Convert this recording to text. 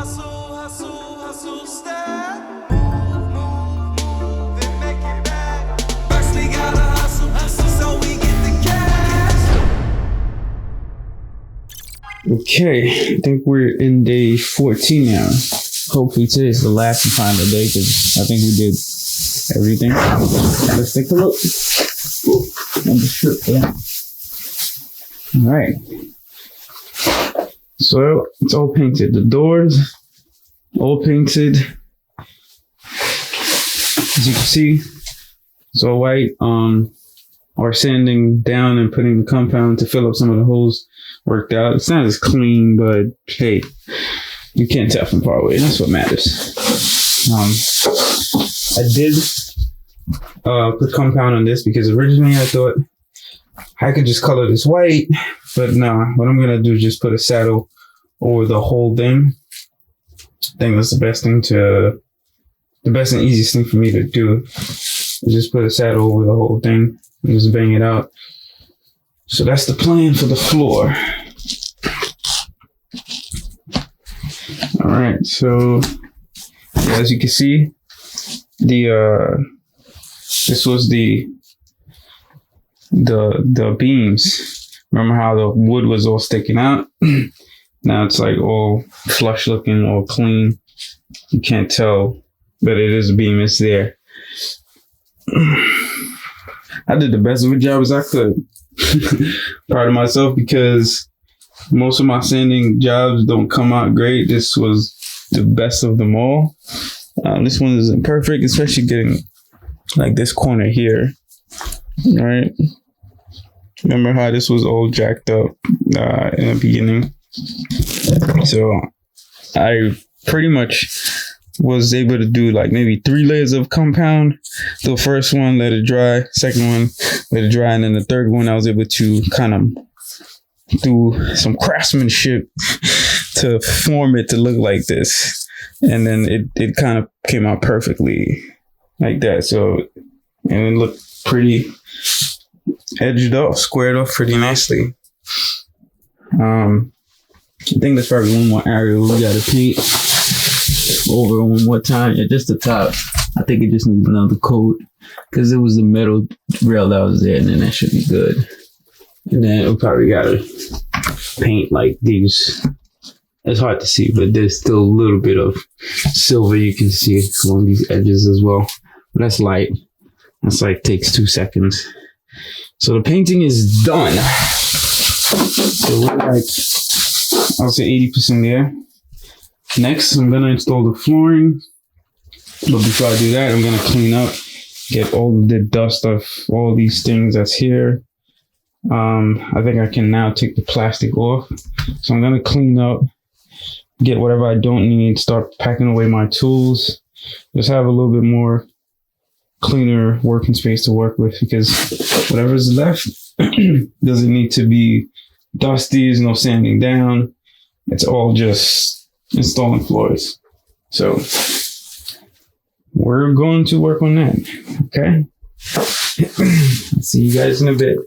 Okay, I think we're in day 14 now. Hopefully today's the last and final day because I think we did everything. Let's take a look. On the strip there. Alright. So it's all painted. The doors, all painted. As you can see, it's all white. Our sanding down and putting the compound to fill up some of the holes worked out. It's not as clean, but hey, you can't tell from far away. That's what matters. I did put compound on this because originally I thought I could just color this white, but no, what I'm gonna do is just put a saddle over the whole thing. I think that's the best and easiest thing for me to do is just put a saddle over the whole thing and just bang it out. So that's the plan for the floor. All right, so yeah, as you can see, this was the beams. Remember how the wood was all sticking out? Now it's like all flush looking, all clean. You can't tell, but it is a beam. It's there. I did the best of a job as I could. Proud of myself because most of my sanding jobs don't come out great. This was the best of them all. This one isn't perfect, especially getting like this corner here. All right. Remember how this was all jacked up in the beginning? So I pretty much was able to do like maybe 3 layers of compound. The first one, let it dry. Second one, let it dry. And then the third one, I was able to kind of do some craftsmanship to form it to look like this. And then it kind of came out perfectly like that. So, and it looked pretty edged off, squared off pretty nicely. I think there's probably one more area we gotta paint over one more time. Yeah, just the top. I think it just needs another coat because it was the metal rail that was there, and then that should be good. And then we probably gotta paint like these. It's hard to see, but there's still a little bit of silver you can see along these edges as well. But that's light. That's like takes 2 seconds. So the painting is done. So we're like, I'll say 80% there. Next, I'm gonna install the flooring. But before I do that, I'm gonna clean up, get all the dust of all these things that's here. I think I can now take the plastic off. So I'm gonna clean up, get whatever I don't need, start packing away my tools. Just have a little bit more cleaner working space to work with because whatever's left doesn't need to be dusty. There's no sanding down. It's all just installing floors. So we're going to work on that. Okay. See you guys in a bit.